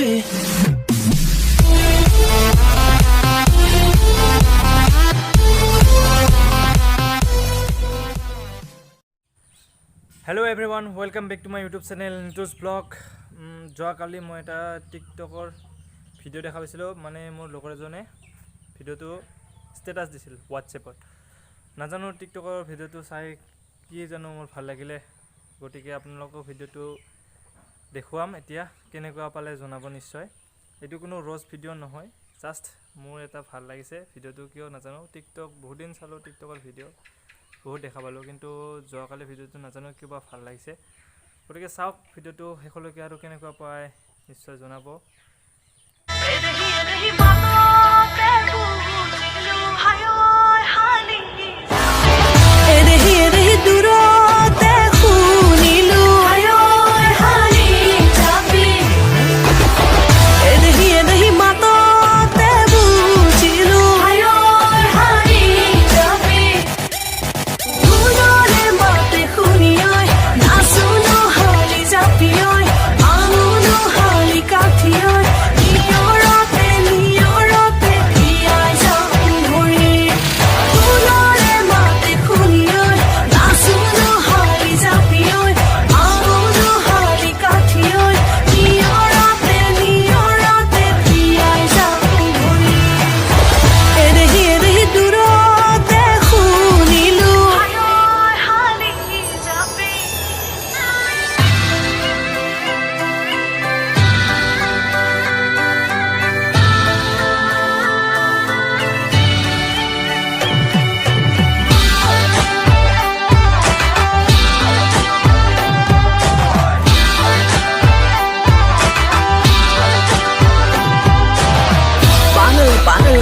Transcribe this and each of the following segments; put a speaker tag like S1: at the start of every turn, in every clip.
S1: Hello everyone, welcome back to my YouTube channel Nitus Vlog. যোৱা কালি মই এটা টিকটকৰ video' দেখা পাইছিলোঁ মানে মোৰ লগৰ এজনে ভিডিঅ'টো ষ্টেটাছ দিছিল হোৱাটছএপত নাজানো টিকটকৰ ভিডিঅ'টো চাই কি জানো মোৰ ভাল লাগিলে গতিকে আপোনালোকক ভিডিঅ'টো দেখুৱাম এতিয়া কেনেকুৱা পালে জনাব নিশ্চয় এইটো কোনো ৰ'জ ভিডিঅ' নহয় জাষ্ট মোৰ এটা ভাল লাগিছে ভিডিঅ'টো কিয় নাজানো টিকটক বহুত দিন চালো টিকটকৰ ভিডিঅ' বহুত দেখা পালো কিন্তু যোৱাকালি ভিডিঅ'টো নাজানো কিবা ভাল লাগিছে গতিকে চাওক ভিডিঅ'টো শেষলৈকে আৰু কেনেকুৱা পায় নিশ্চয় জনাব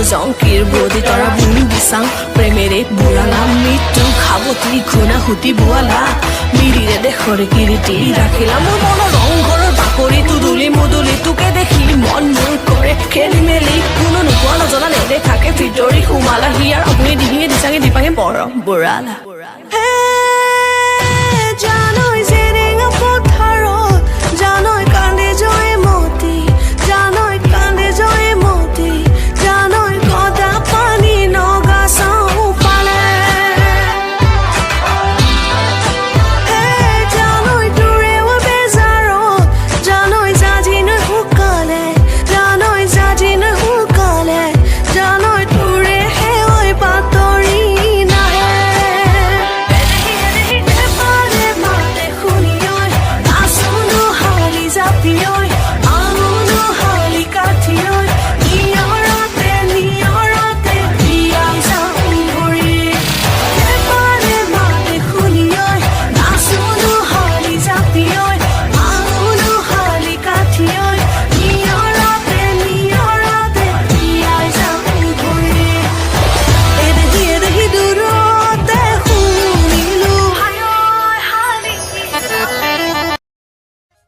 S2: জংকিৰ বদি তৰা ভূমি বিচাং প্ৰেমেৰে বুঢ়া নাম মৃত্যু খাবতি খুনা হুতি বোৱালা মিৰিৰে দেশৰ কিৰিটি ৰাখিলা মোৰ মনৰ ৰংঘৰৰ বাকৰি তুদুলি মুদুলি তোকে দেখি মন মোৰ কৰে খেলি মেলি কোনো নোপোৱা নজনা নেদেখাকে ভিতৰি সোমালা হিয়াৰ আপুনি ডিঙিয়ে দিচাঙে দিপাঙে বৰ বুঢ়ালা জানৈ জেৰেঙা পথাৰত জানৈ কান্দে জয় মতি জানৈ কান্দে জয় মতি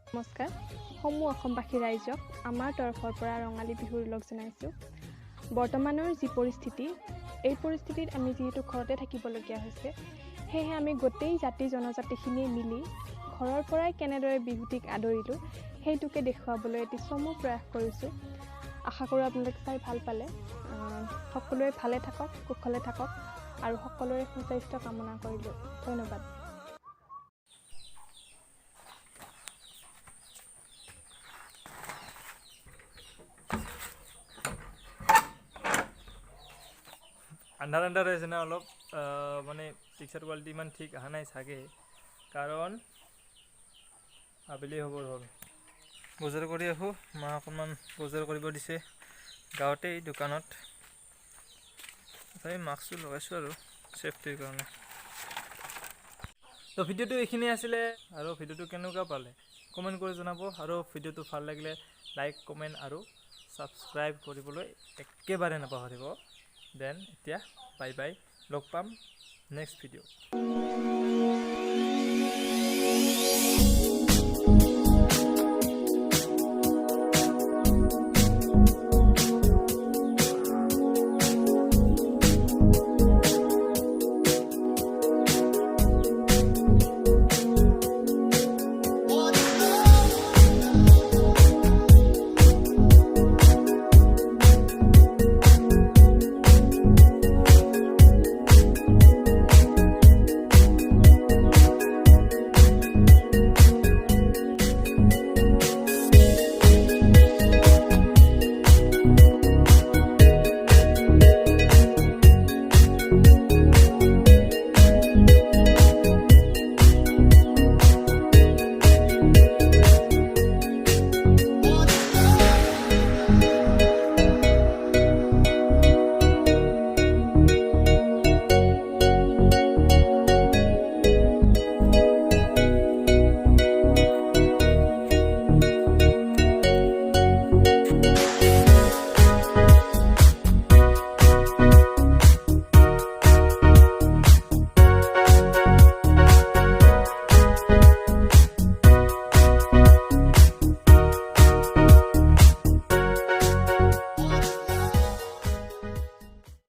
S3: নমস্কাৰ সমূহ অসমবাসী ৰাইজক আমাৰ তৰফৰ পৰা ৰঙালী বিহুৰ লগ জনাইছোঁ বৰ্তমানৰ যি পৰিস্থিতি এই পৰিস্থিতিত আমি যিহেতু ঘৰতে থাকিবলগীয়া হৈছে সেয়েহে আমি গোটেই জাতি জনজাতিখিনি মিলি ঘৰৰ পৰাই কেনেদৰে বিহুটিক আদৰিলোঁ সেইটোকে দেখুৱাবলৈ এটি চমু প্ৰয়াস কৰিছোঁ আশা কৰোঁ আপোনালোকে চাই ভাল পালে সকলোৱে ভালে থাকক কুশলে থাকক আৰু সকলোৰে সুস্বাস্থ্য কামনা কৰিলোঁ ধন্যবাদ
S1: আন্ধাৰ হৈছে না অলপ মানে পিকচাৰ কোৱালিটি ইমান ঠিক অহা নাই চাগে কাৰণ আবেলি হ'ব হ'ল বজাৰ কৰি আহোঁ মা অকণমান বজাৰ কৰিব দিছে গাঁৱতে এই দোকানত তথাপি মাস্কটো লগাইছোঁ আৰু ছেফটিৰ কাৰণে তো ভিডিঅ'টো এইখিনি আছিলে আৰু ভিডিঅ'টো কেনেকুৱা পালে কমেণ্ট কৰি জনাব আৰু ভিডিঅ'টো ভাল লাগিলে লাইক কমেণ্ট আৰু ছাবস্ক্ৰাইব কৰিবলৈ একেবাৰে নাপাহৰিব দেন এতিয়া বাই বাই লগ পাম নেক্সট ভিডিঅ'